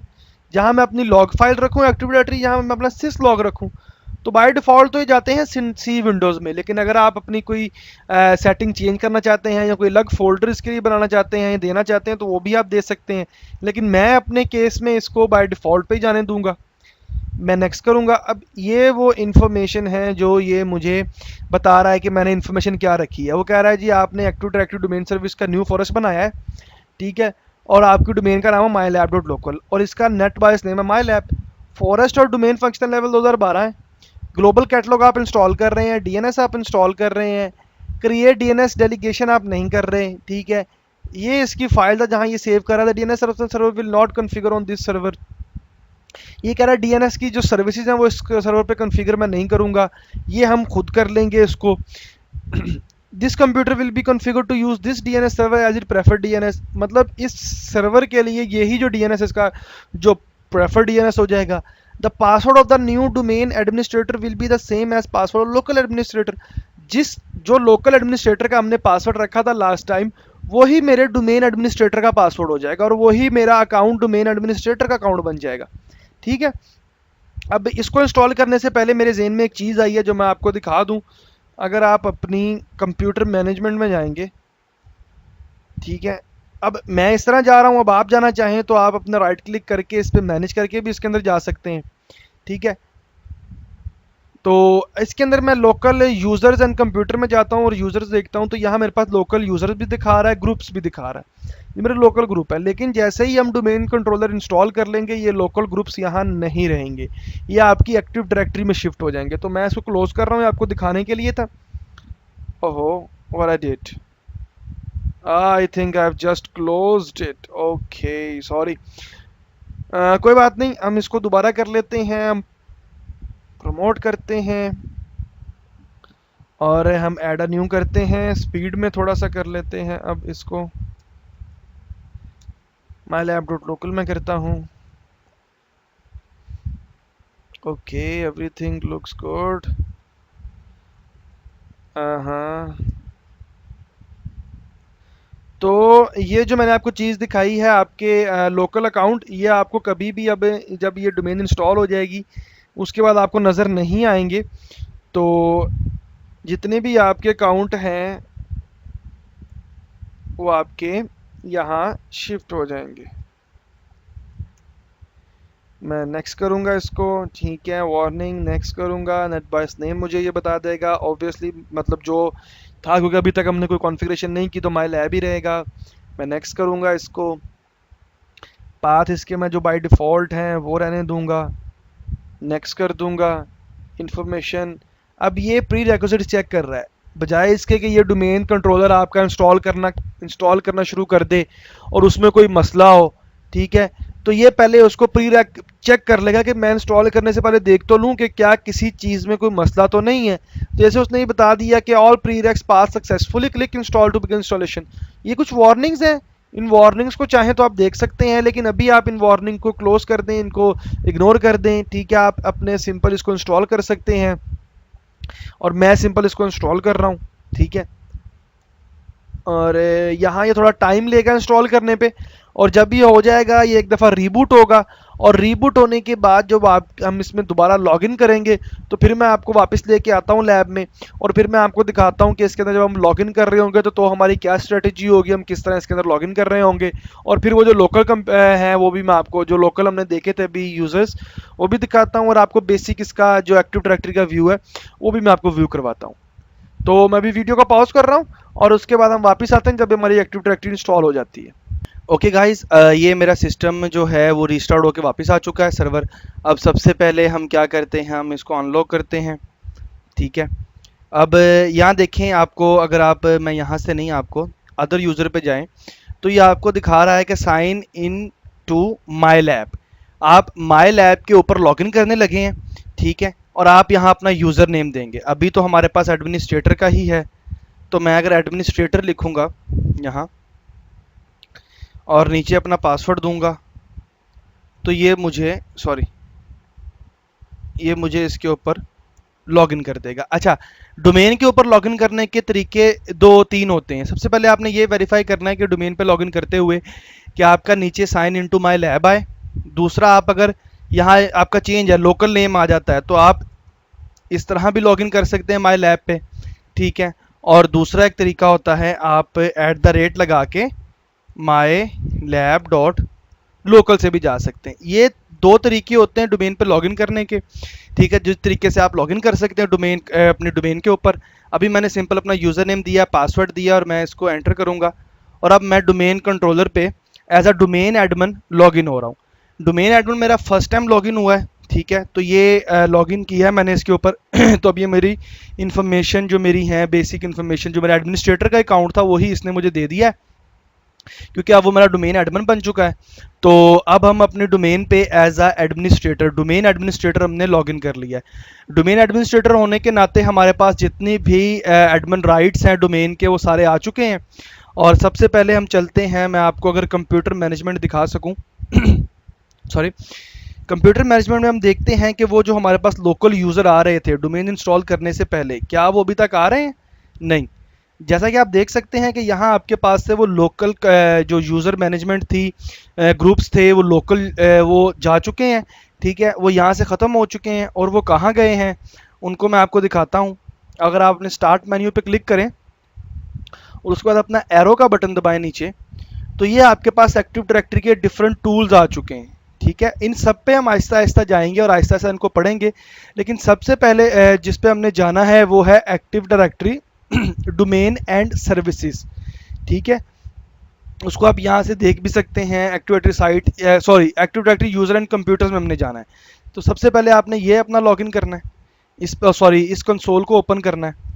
जहां मैं अपनी लॉग फाइल रखूं, एक्टिव डायरेक्टरी, जहां मैं अपना सिस लॉग रखूं। तो बाय डिफ़ॉल्ट तो ये जाते हैं सी विंडोज़ में, लेकिन अगर आप अपनी कोई सेटिंग चेंज करना चाहते हैं या कोई अलग फोल्डर इसके लिए बनाना चाहते हैं या देना चाहते हैं तो वो भी आप दे सकते हैं, लेकिन मैं अपने केस में इसको बाय डिफ़ॉल्ट पे ही जाने दूंगा। मैं नेक्स्ट करूंगा। अब ये वो इन्फॉर्मेशन है जो ये मुझे बता रहा है कि मैंने इन्फॉर्मेशन क्या रखी है। वो कह रहा है जी आपने एक्टिव डायरेक्टरी डोमेन सर्विस का न्यू फॉरेस्ट बनाया है। ठीक है, और आपकी डोमेन का नाम है mylab.local और इसका नेट बायस नेम है mylab। फॉरेस्ट और डोमेन फंक्शनल लेवल 2012 है। ग्लोबल कैटलॉग आप इंस्टॉल कर रहे हैं, डीएनएस आप इंस्टॉल कर रहे हैं, क्रिएट डीएनएस डेलीगेशन आप नहीं कर रहे। ठीक है, ये इसकी फाइल था जहां ये सेव कर रहा था। DNS server will not configure on this server. ये कह रहा है डीएनएस की जो सर्विसेज हैं वो इस सर्वर पे कॉन्फ़िगर मैं नहीं करूंगा, ये हम खुद कर लेंगे इसको। This computer will be configure to use this DNS server as it prefer DNS, मतलब इस सर्वर के लिए यही जो डीएनएस इसका जो प्रेफर डीएनएस हो जाएगा। The password of the new domain administrator will be the same as password of local administrator. जिस जो लोकल एडमिनिस्ट्रेटर का हमने पासवर्ड रखा था लास्ट टाइम, वही मेरे डोमेन एडमिनिस्ट्रेटर का पासवर्ड हो जाएगा और वही मेरा अकाउंट डोमेन एडमिनिस्ट्रेटर का अकाउंट बन जाएगा। ठीक है। अब इसको इंस्टॉल करने से पहले मेरे जहन में एक चीज़ आई है जो मैं आपको दिखा दूं। अगर आप अपनी कंप्यूटर मैनेजमेंट में जाएंगे, ठीक है, अब मैं इस तरह जा रहा हूं, अब आप जाना चाहें तो आप अपना राइट क्लिक करके इस पर मैनेज करके भी इसके अंदर जा सकते हैं। ठीक है। तो इसके अंदर मैं लोकल यूज़र्स एंड कंप्यूटर में जाता हूँ और यूज़र्स देखता हूँ, तो यहाँ मेरे पास लोकल यूज़र्स भी दिखा रहा है, ग्रुप्स भी दिखा रहा है। ये मेरे लोकल ग्रुप है, लेकिन जैसे ही हम डोमेन कंट्रोलर इंस्टॉल कर लेंगे ये लोकल ग्रुप्स यहाँ नहीं रहेंगे, ये आपकी एक्टिव डायरेक्टरी में शिफ्ट हो जाएंगे। तो मैं इसको क्लोज कर रहा हूँ, आपको दिखाने के लिए था। ओहो, what I did, I think I have just closed it, okay sorry. कोई बात नहीं, हम इसको दोबारा कर लेते हैं, हम प्रमोट करते हैं और हम ऐड अ न्यू करते हैं, स्पीड में थोड़ा सा कर लेते हैं। अब इसको माई लैब डॉट लोकल में करता हूँ। Okay, everything looks good. हाँ, तो ये जो मैंने आपको चीज़ दिखाई है आपके लोकल अकाउंट, ये आपको कभी भी अब जब ये डोमेन इंस्टॉल हो जाएगी उसके बाद आपको नज़र नहीं आएंगे। तो जितने भी आपके अकाउंट हैं वो आपके यहाँ शिफ्ट हो जाएंगे। मैं नेक्स्ट करूँगा इसको, ठीक है, वार्निंग नेक्स्ट करूँगा। नेट बायस नेम मुझे ये बता देगा ऑब्वियसली, मतलब जो था, क्योंकि अभी तक हमने कोई कॉन्फ़िगरेशन नहीं की तो माई लैब ही रहेगा। मैं नेक्स्ट करूँगा इसको। पाथ इसके मैं जो बाय डिफ़ॉल्ट हैं वो रहने दूँगा, नेक्स्ट कर दूँगा। इंफॉर्मेशन, अब ये प्री रिक्विजिट चेक कर रहा है, बजाय इसके कि ये डोमेन कंट्रोलर आपका इंस्टॉल करना शुरू कर दे और उसमें कोई मसला हो। ठीक है, तो ये पहले उसको प्री चेक कर लेगा कि मैं इंस्टॉल करने से पहले देख तो लूँ कि क्या किसी चीज़ में कोई मसला तो नहीं है। तो जैसे उसने ये बता दिया कि all prereqs pass successfully, click install to begin installation. ये कुछ वार्निंग्स हैं, इन वार्निंग्स को चाहें तो आप देख सकते हैं, लेकिन अभी आप इन वार्निंग को क्लोज कर दें, इनको इग्नोर कर दें। ठीक है, आप अपने सिंपल इसको इंस्टॉल कर सकते हैं और मैं सिंपल इसको इंस्टॉल कर रहा हूँ। ठीक है, और यहाँ ये थोड़ा टाइम लेगा इंस्टॉल करने पे, और जब ये हो जाएगा ये एक दफ़ा रीबूट होगा, और रीबूट होने के बाद जब हम इसमें दोबारा लॉगिन करेंगे तो फिर मैं आपको वापस लेके आता हूँ लैब में, और फिर मैं आपको दिखाता हूँ कि इसके अंदर जब हम लॉगिन कर रहे होंगे तो हमारी क्या स्ट्रेटजी होगी, हम किस तरह इसके अंदर लॉगिन कर रहे होंगे। और फिर वो जो लोकल हैं वो भी मैं आपको, जो लोकल हमने देखे थे अभी यूज़र्स, वो भी दिखाता हूँ, और आपको बेसिक इसका जो एक्टिव डायरेक्टरी का व्यू है वो भी मैं आपको व्यू करवाता हूँ। तो मैं भी वीडियो को पॉज कर रहा हूँ और उसके बाद हम वापस आते हैं जब हमारी एक्टिव डायरेक्टरी इंस्टॉल हो जाती है। ओके गाइस, ये मेरा सिस्टम जो है वो रीस्टार्ट होकर वापस आ चुका है सर्वर। अब सबसे पहले हम क्या करते हैं, हम इसको अनलॉक करते हैं। ठीक है, अब यहाँ देखें, आपको अगर आप, मैं यहाँ से नहीं, आपको अदर यूज़र पे जाएं तो ये आपको दिखा रहा है कि sign in to my lab. आप माई लैब के ऊपर लॉगिन करने लगे हैं। ठीक है, और आप यहाँ अपना यूज़र नेम देंगे। अभी तो हमारे पास एडमिनिस्ट्रेटर का ही है, तो मैं अगर एडमिनिस्ट्रेटर लिखूँगा यहाँ और नीचे अपना पासवर्ड दूंगा तो ये मुझे इसके ऊपर लॉगिन कर देगा। अच्छा, डोमेन के ऊपर लॉगिन करने के तरीके दो तीन होते हैं। सबसे पहले आपने ये वेरीफाई करना है कि डोमेन पे लॉगिन करते हुए कि आपका नीचे साइन इनटू माय लैब आए। दूसरा, आप अगर यहाँ आपका चेंज है, लोकल नेम आ जाता है, तो आप इस तरह भी लॉगिन कर सकते हैं माय लैब पे। ठीक है, और दूसरा एक तरीका होता है, आप @ लगा के माई लैब डॉट लोकल से भी जा सकते हैं। ये दो तरीके होते हैं डोमेन पे लॉगिन करने के। ठीक है, जिस तरीके से आप लॉगिन कर सकते हैं अपने डोमेन के ऊपर। अभी मैंने सिंपल अपना यूज़र नेम दिया, पासवर्ड दिया, और मैं इसको एंटर करूँगा, और अब मैं डोमेन कंट्रोलर पे as a domain admin login हो रहा हूँ। डोमेन एडमिन मेरा फर्स्ट टाइम लॉगिन हुआ है। ठीक है, तो ये लॉगिन किया है मैंने इसके ऊपर तो अब ये मेरी इन्फॉर्मेशन जो मेरी है, बेसिक इन्फॉर्मेशन जो मेरा एडमिनिस्ट्रेटर का अकाउंट था वही इसने मुझे दे दिया है। क्योंकि अब वो मेरा डोमेन एडमिन बन चुका है। तो अब हम अपने डोमेन पे as a administrator, domain administrator हमने लॉगिन कर लिया है। डोमेन एडमिनिस्ट्रेटर होने के नाते हमारे पास जितनी भी एडमिन राइट्स हैं डोमेन के वो सारे आ चुके हैं। और सबसे पहले हम चलते हैं, मैं आपको अगर कंप्यूटर मैनेजमेंट दिखा सकूं सॉरी, कंप्यूटर मैनेजमेंट में हम देखते हैं कि वो जो हमारे पास लोकल यूज़र आ रहे थे डोमेन इंस्टॉल करने से पहले, क्या वो अभी तक आ रहे हैं? नहीं। जैसा कि आप देख सकते हैं कि यहाँ आपके पास से वो लोकल जो यूज़र मैनेजमेंट थी, ग्रुप्स थे, वो लोकल वो जा चुके हैं। ठीक है, वो यहाँ से ख़त्म हो चुके हैं। और वो कहाँ गए हैं उनको मैं आपको दिखाता हूँ। अगर आप अपने स्टार्ट मेन्यू पे क्लिक करें और उसके बाद अपना एरो का बटन दबाएं नीचे, तो ये आपके पास एक्टिव डायरेक्टरी के डिफरेंट टूल्स आ चुके हैं। ठीक है, इन सब पे हम आहिस्ता आहिस्ता जाएंगे और आहिस्ता आहिस्ता इनको पढ़ेंगे। लेकिन सबसे पहले जिस पे हमने जाना है वो है active directory domain and services. ठीक है, उसको आप यहाँ से देख भी सकते हैं। Active directory site, sorry, active directory user and computers में हमने जाना है। तो सबसे पहले आपने ये अपना लॉगिन करना है, इस सॉरी इस कंसोल को ओपन करना है।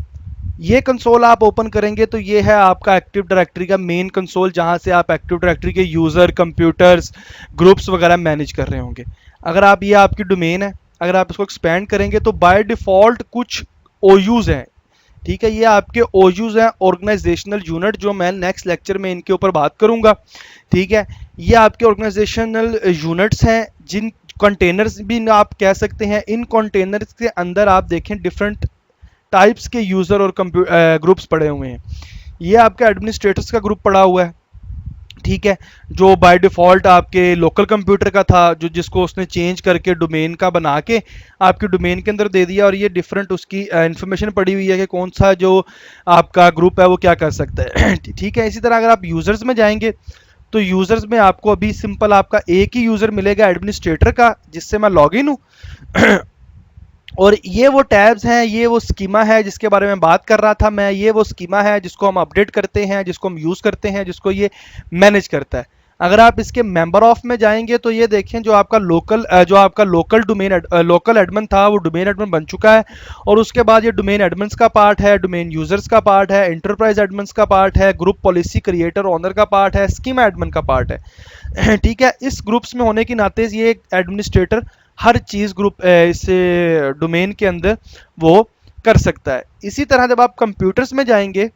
ये कंसोल आप ओपन करेंगे तो ये है आपका एक्टिव डायरेक्टरी का मेन कंसोल, जहां से आप एक्टिव डायरेक्टरी के यूज़र, कंप्यूटर्स, ग्रुप्स वगैरह मैनेज कर रहे होंगे। अगर आप, ये आपकी डोमेन है, अगर आप इसको एक्सपेंड करेंगे तो बाय डिफ़ॉल्ट कुछ ओयूज़ हैं। ठीक है, ये आपके ओयूज़ हैं, ऑर्गेनाइजेशनल यूनिट, जो मैं नेक्स्ट लेक्चर में इनके ऊपर बात करूंगा। ठीक है, ये आपके ऑर्गेनाइजेशनल यूनिट्स हैं, जिन कंटेनर्स भी आप कह सकते हैं। इन कंटेनर्स के अंदर आप देखें डिफरेंट टाइप्स के यूज़र और ग्रुप्स पड़े हुए हैं। ये आपका एडमिनिस्ट्रेटर्स का ग्रुप पड़ा हुआ है। ठीक है, जो बाय डिफ़ॉल्ट आपके लोकल कंप्यूटर का था, जो जिसको उसने चेंज करके डोमेन का बना के आपके डोमेन के अंदर दे दिया। और ये डिफरेंट उसकी इन्फॉर्मेशन पड़ी हुई है कि कौन सा जो आपका ग्रुप है वो क्या कर सकता है। ठीक है, इसी तरह अगर आप यूज़र्स में जाएंगे तो यूज़र्स में आपको अभी सिंपल आपका एक ही यूज़र मिलेगा एडमिनिस्ट्रेटर का, जिससे मैं लॉग इन हूँ। और ये वो टैब्स हैं, ये वो स्कीमा है जिसके बारे में बात कर रहा था मैं। ये वो स्कीमा है जिसको हम अपडेट करते हैं, जिसको हम यूज़ करते हैं, जिसको ये मैनेज करता है। अगर आप इसके मेंबर ऑफ में जाएंगे तो ये देखें, जो आपका लोकल डोमेन लोकल एडमिन था वो डोमेन एडमिन बन चुका है। और उसके बाद ये डोमेन एडमिन्स का पार्ट है, डोमेन यूजर्स का पार्ट है, एंटरप्राइज एडमिन्स का पार्ट है, ग्रुप पॉलिसी क्रिएटर ओनर का पार्ट है, स्कीमा एडमिन का पार्ट है। ठीक है, इस ग्रुप्स में होने के नाते ये एडमिनिस्ट्रेटर हर चीज़ ग्रुप इस डोमेन के अंदर वो कर सकता है। इसी तरह जब आप कंप्यूटर्स में जाएंगे,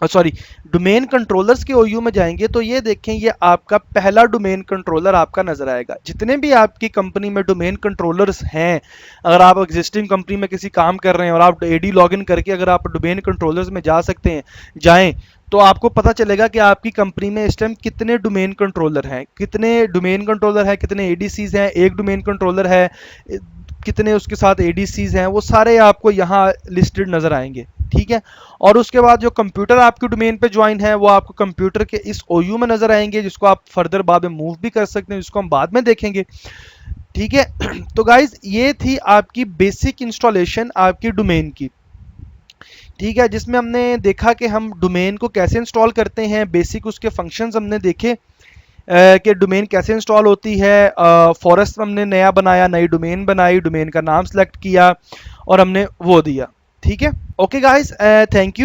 सॉरी, डोमेन कंट्रोलर्स के ओयू में जाएंगे, तो ये देखें, ये आपका पहला डोमेन कंट्रोलर आपका नजर आएगा। जितने भी आपकी कंपनी में डोमेन कंट्रोलर्स हैं, अगर आप एग्जिस्टिंग कंपनी में किसी काम कर रहे हैं और आप एडी लॉगिन करके अगर आप डोमेन कंट्रोलर्स में जा सकते हैं, जाएं, तो आपको पता चलेगा कि आपकी कंपनी में इस टाइम कितने डोमेन कंट्रोलर हैं, कितने एडीसीज हैं, एक डोमेन कंट्रोलर है, कितने उसके साथ एडीसीज हैं, वो सारे आपको यहाँ लिस्टेड नजर आएंगे। ठीक है, और उसके बाद जो कंप्यूटर आपके डोमेन पे ज्वाइन है वो आपको कंप्यूटर के इस ओयू में नजर आएंगे, जिसको आप फर्दर बाद में मूव भी कर सकते हैं, जिसको हम बाद में देखेंगे। ठीक है, तो गाइज ये थी आपकी बेसिक इंस्टॉलेशन आपकी डोमेन की। ठीक है, जिसमें हमने देखा कि हम डोमेन को कैसे इंस्टॉल करते हैं, बेसिक उसके फंक्शंस हमने देखे कि डोमेन कैसे इंस्टॉल होती है। फॉरेस्ट हमने नया बनाया, नई डोमेन बनाई, डोमेन का नाम सेलेक्ट किया और हमने वो दिया। ठीक है, okay guys, thank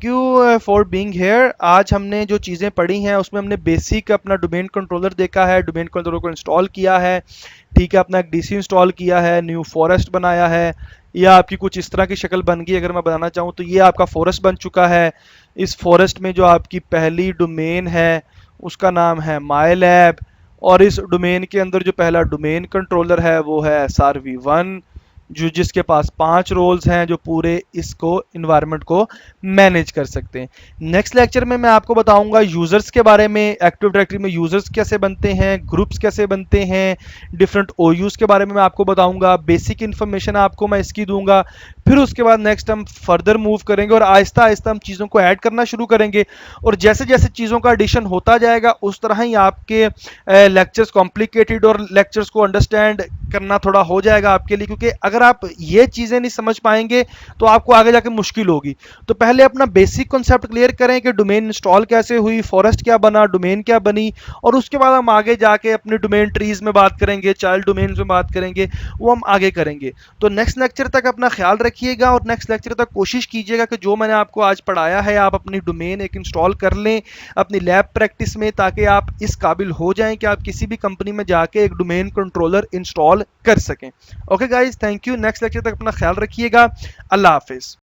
you for being here. आज हमने जो चीज़ें पढ़ी हैं उसमें हमने बेसिक अपना डोमेन कंट्रोलर देखा है, डोमेन कंट्रोलर को इंस्टॉल किया है। ठीक है, अपना एक डीसी इंस्टॉल किया है, न्यू फॉरेस्ट बनाया है, या आपकी कुछ इस तरह की शक्ल बन गई। अगर मैं बनाना चाहूँ तो ये आपका फॉरेस्ट बन चुका है। इस फॉरेस्ट में जो आपकी पहली डोमेन है उसका नाम है माई लैब, और इस डोमेन के अंदर जो पहला डोमेन कंट्रोलर है वो है SRV1, जो जिसके पास 5 रोल्स हैं, जो पूरे इसको इन्वायरमेंट को मैनेज कर सकते हैं। नेक्स्ट लेक्चर में मैं आपको बताऊंगा यूजर्स के बारे में, एक्टिव डायरेक्टरी में यूजर्स कैसे बनते हैं, ग्रुप्स कैसे बनते हैं, डिफरेंट ओयूज के बारे में मैं आपको बताऊंगा, बेसिक इन्फॉर्मेशन आपको मैं इसकी दूंगा। फिर उसके बाद नेक्स्ट हम फर्दर मूव करेंगे और आहिस्ता आहिस्ता हम चीज़ों को ऐड करना शुरू करेंगे। और जैसे जैसे चीज़ों का एडिशन होता जाएगा उस तरह ही आपके लेक्चर्स कॉम्प्लिकेटेड और लेक्चर्स को अंडरस्टैंड करना थोड़ा हो जाएगा आपके लिए, क्योंकि अगर आप ये चीज़ें नहीं समझ पाएंगे तो आपको आगे जाके मुश्किल होगी। तो पहले अपना बेसिक कॉन्सेप्ट क्लियर करें कि डोमेन इंस्टॉल कैसे हुई, फॉरेस्ट क्या बना, डोमेन क्या बनी, और उसके बाद हम आगे जाके अपने डोमेन ट्रीज में बात करेंगे, चाइल्ड डोमेन में बात करेंगे, वो हम आगे करेंगे। तो नेक्स्ट लेक्चर तक अपना ख्याल रखें। रखिएगा और नेक्स्ट लेक्चर तक कोशिश कीजिएगा कि जो मैंने आपको आज पढ़ाया है आप अपनी डोमेन एक इंस्टॉल कर लें अपनी लैब प्रैक्टिस में, ताकि आप इस काबिल हो जाएं कि आप किसी भी कंपनी में जाके एक डोमेन कंट्रोलर इंस्टॉल कर सकें। Okay guys, thank you. Next lecture तक अपना ख्याल रखिएगा। अल्लाह हाफिज़।